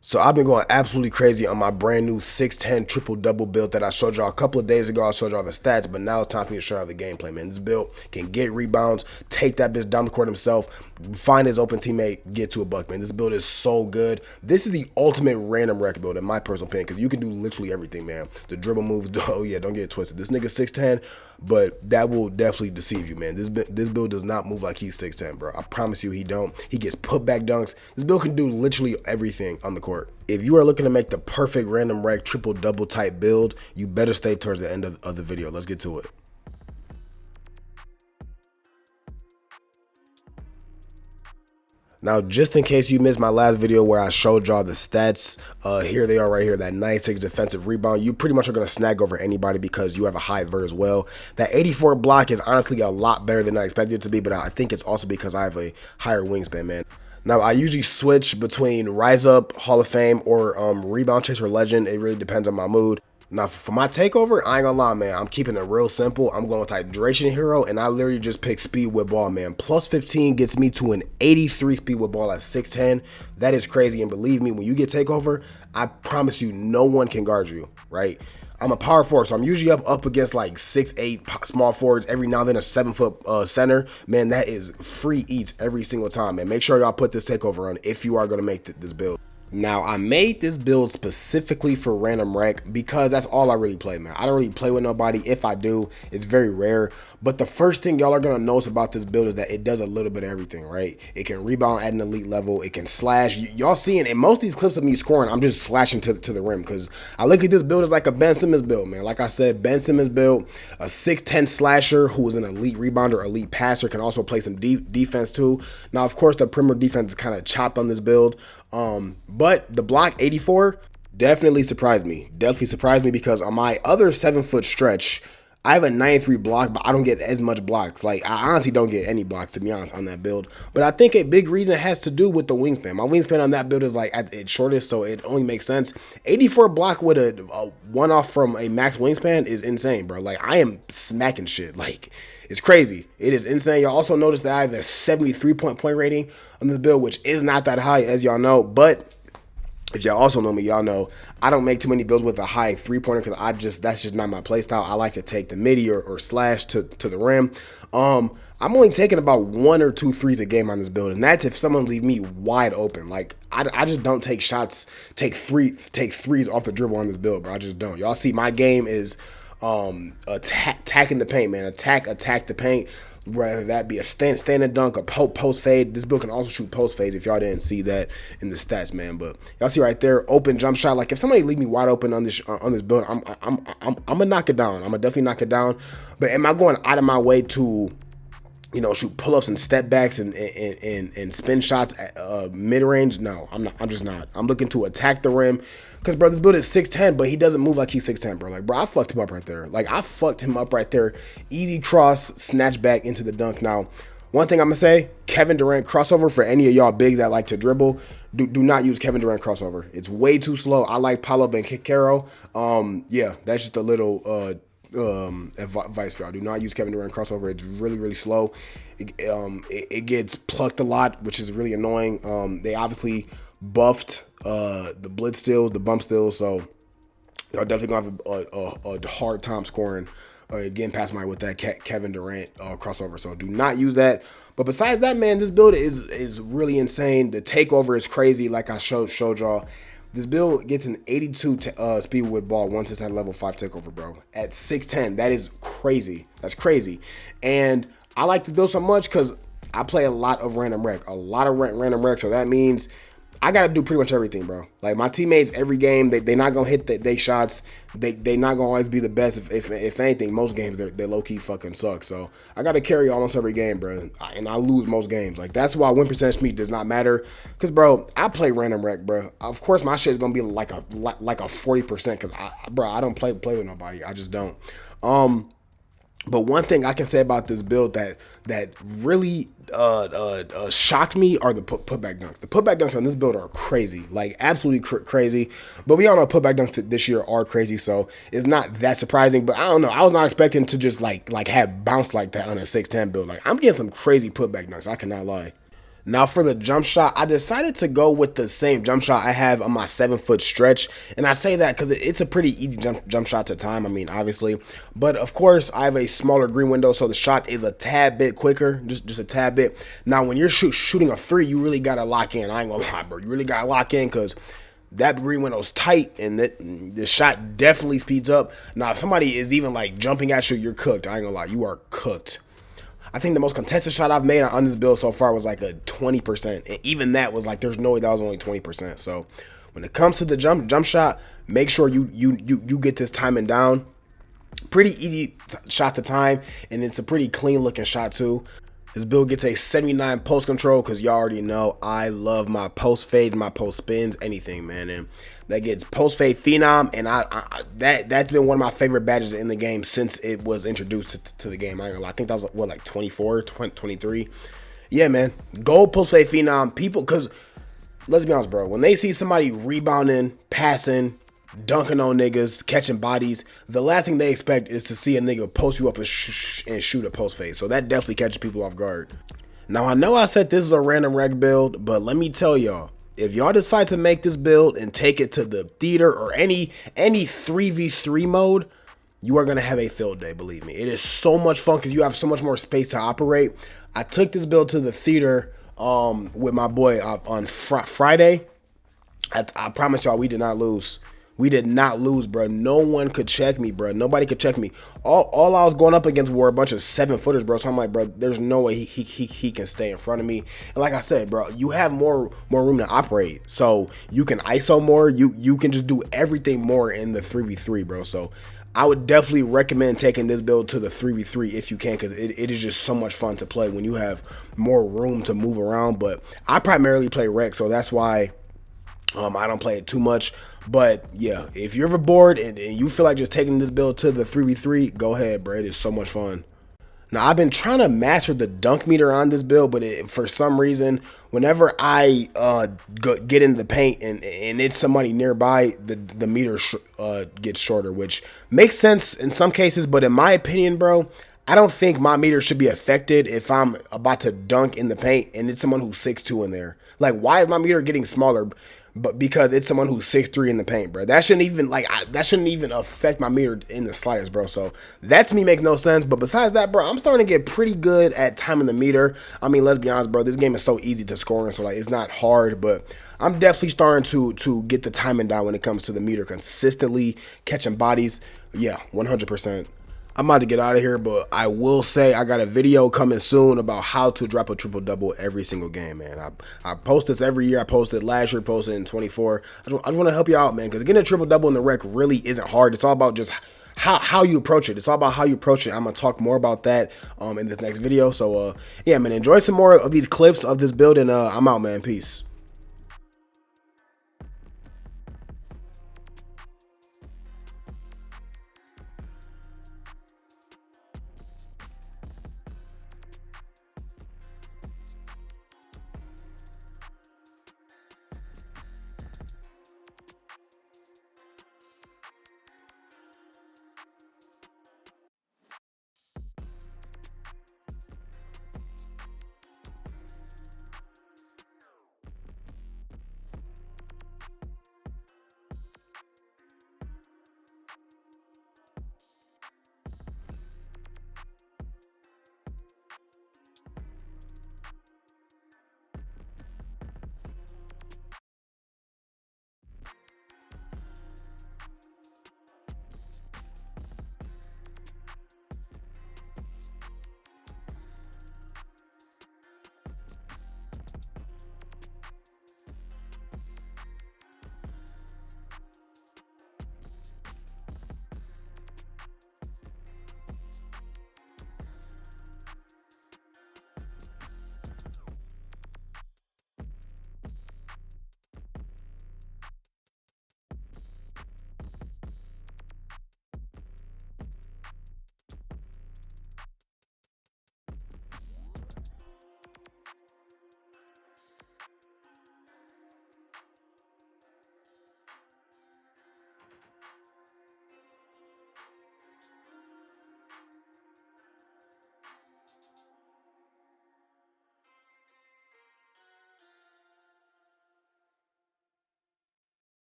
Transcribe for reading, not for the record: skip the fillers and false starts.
So I've been going absolutely crazy on my brand new 6'10 triple double build that I showed y'all a couple of days ago. I showed y'all the stats, but now it's time for me to show y'all the gameplay, man. This build can get rebounds, take that bitch down the court himself, find his open teammate, get to a buck, man. This build is so good. This is the ultimate random wreck build in my personal opinion, because you can do literally everything, man. The dribble moves, oh yeah, don't get it twisted. This nigga 6'10, but that will definitely deceive you, man. This build does not move like he's 6'10, bro. I promise you he don't. He gets putback dunks. This build can do literally everything on the court. If you are looking to make the perfect random wreck triple double type build, you better stay towards the end of the video. Let's get to it. Now, just in case you missed my last video where I showed y'all the stats, here they are right here. That 96 defensive rebound, you pretty much are going to snag over anybody because you have a high vert as well. That 84 block is honestly a lot better than I expected it to be, but I think it's also because I have a higher wingspan, man. Now, I usually switch between Rise Up, Hall of Fame, or Rebound Chaser Legend. It really depends on my mood. Now, for my takeover, I ain't gonna lie, man. I'm keeping it real simple. I'm going with Hydration Hero, and I literally just picked Speed with Ball, man. Plus 15 gets me to an 83 Speed with Ball at 6'10". That is crazy, and believe me, when you get takeover, I promise you, no one can guard you, right? I'm a power forward, so I'm usually up against like 6'8" small forwards. Every now and then a 7-foot center. Man, that is free eats every single time, man. Make sure y'all put this takeover on if you are gonna make this build. Now, I made this build specifically for random wreck because that's all I really play, man. I don't really play with nobody. If I do, it's very rare. But the first thing y'all are going to notice about this build is that it does a little bit of everything, right? It can rebound at an elite level. It can slash. Y'all seeing in most of these clips of me scoring, I'm just slashing to the rim because I look at this build as like a Ben Simmons build, man. Like I said, Ben Simmons build, a 6'10 slasher who is an elite rebounder, elite passer, can also play some defense too. Now, of course, the perimeter defense is kind of chopped on this build. But the block 84 definitely surprised me. Definitely surprised me because on my other 7-foot stretch, I have a 93 block, but I don't get as much blocks. Like, I honestly don't get any blocks, to be honest, on that build. But I think a big reason has to do with the wingspan. My wingspan on that build is like at its shortest, so it only makes sense. 84 block with a one-off from a max wingspan is insane, bro. Like, I am smacking shit. Like, it's crazy. It is insane. Y'all also notice that I have a 73-point rating on this build, which is not that high, as y'all know. But if y'all also know me, y'all know I don't make too many builds with a high three-pointer because that's just not my play style. I like to take the midi or slash to the rim. I'm only taking about 1 or 2 threes a game on this build, and that's if someone leave me wide open. Like, I just don't take shots, take threes off the dribble on this build, bro. I just don't. Y'all see my game is attacking the paint, man. Attack the paint. Whether that be a standing dunk, a post fade. This build can also shoot post fades if y'all didn't see that in the stats, man. But y'all see right there, open jump shot. Like, if somebody leave me wide open on this build, I'm gonna knock it down. I'm gonna definitely knock it down. But am I going out of my way to, you know, shoot pull-ups and step backs and spin shots at mid-range? No, I'm not. I'm just not. I'm looking to attack the rim. Because, bro, this build is 6'10", but he doesn't move like he's 6'10", bro. Like, bro, I fucked him up right there. Like, I fucked him up right there. Easy cross, snatch back into the dunk. Now, one thing I'm going to say, Kevin Durant crossover for any of y'all bigs that like to dribble, do not use Kevin Durant crossover. It's way too slow. I like Paolo Banchero. Yeah, that's just a little advice for y'all. Do not use Kevin Durant crossover. It's really, really slow. It gets plucked a lot, which is really annoying. They obviously buffed the blitz steals, the bump steals, so y'all definitely gonna have a hard time scoring getting past my with that Kevin Durant crossover. So do not use that. But besides that, man, this build is really insane. The takeover is crazy, like I showed y'all. This build gets an 82 speed with ball once it's at level 5 takeover, bro. At 6'10", that is crazy. That's crazy. And I like this build so much because I play a lot of random wreck, random wreck. So that means I gotta do pretty much everything, bro. Like, my teammates every game, they not gonna hit they shots. They not gonna always be the best. If anything, most games they low key fucking suck. So I gotta carry almost every game, bro, and I lose most games. Like, that's why win percentage me does not matter. Cause, bro, I play random wreck, bro. Of course, my shit is gonna be like a 40%. Cause I don't play with nobody. I just don't. But one thing I can say about this build that really shocked me are the putback dunks. The putback dunks on this build are crazy, like absolutely crazy. But we all know putback dunks this year are crazy, so it's not that surprising. But I don't know, I was not expecting to just like have bounce like that on a 6'10" build. Like, I'm getting some crazy putback dunks. I cannot lie. Now for the jump shot, I decided to go with the same jump shot I have on my 7-foot stretch. And I say that because it's a pretty easy jump shot to time, I mean, obviously. But of course, I have a smaller green window, so the shot is a tad bit quicker, just a tad bit. Now, when you're shooting a 3, you really got to lock in. I ain't gonna lie, bro. You really got to lock in because that green window's tight and the shot definitely speeds up. Now, if somebody is even like jumping at you, you're cooked. I ain't gonna lie, you are cooked. I think the most contested shot I've made on this build so far was like a 20%. And even that was like, there's no way that was only 20%. So when it comes to the jump shot, make sure you get this timing down. Pretty easy shot to time, and it's a pretty clean looking shot too. This build gets a 79 post control because y'all already know I love my post fades, my post spins, anything, man. And that gets post fade phenom, and that's been one of my favorite badges in the game since it was introduced to the game. I ain't gonna lie. I think that was what, like 24, 23. Yeah, man. Gold post fade phenom. People, because let's be honest, bro. When they see somebody rebounding, passing, dunking on niggas, catching bodies, the last thing they expect is to see a nigga post you up and shoot a post fade. So that definitely catches people off guard. Now, I know I said this is a random rec build, but let me tell y'all, if y'all decide to make this build and take it to the theater or any 3v3 mode, you are going to have a field day, believe me. It is so much fun because you have so much more space to operate. I took this build to the theater with my boy on Friday. I promise y'all, we did not lose. We did not lose, bro. No one could check me, bro. Nobody could check me. All I was going up against were a bunch of 7-footers, bro. So I'm like, bro, there's no way he can stay in front of me. And like I said, bro, you have more room to operate. So you can ISO more. You can just do everything more in the 3v3, bro. So I would definitely recommend taking this build to the 3v3 if you can, because it is just so much fun to play when you have more room to move around. But I primarily play rec, so that's why I don't play it too much. But yeah, if you're ever bored and you feel like just taking this build to the 3v3, go ahead, bro. It is so much fun. Now, I've been trying to master the dunk meter on this build, but for some reason, whenever I get into the paint and it's somebody nearby, the meter gets shorter, which makes sense in some cases. But in my opinion, bro, I don't think my meter should be affected if I'm about to dunk in the paint and it's someone who's 6'2" in there. Like, why is my meter getting smaller? But because it's someone who's 6'3" in the paint, bro. That shouldn't even affect my meter in the slightest, bro. So that to me makes no sense. But besides that, bro, I'm starting to get pretty good at timing the meter. I mean, let's be honest, bro. This game is so easy to score, so like it's not hard. But I'm definitely starting to get the timing down when it comes to the meter, consistently catching bodies. Yeah, 100%. I'm about to get out of here, but I will say I got a video coming soon about how to drop a triple-double every single game, man. I post this every year. I posted last year, posted in 24. I just want to help you out, man, because getting a triple-double in the rec really isn't hard. It's all about just how you approach it. It's all about how you approach it. I'm going to talk more about that in this next video. So, yeah, man, enjoy some more of these clips of this build, and I'm out, man. Peace.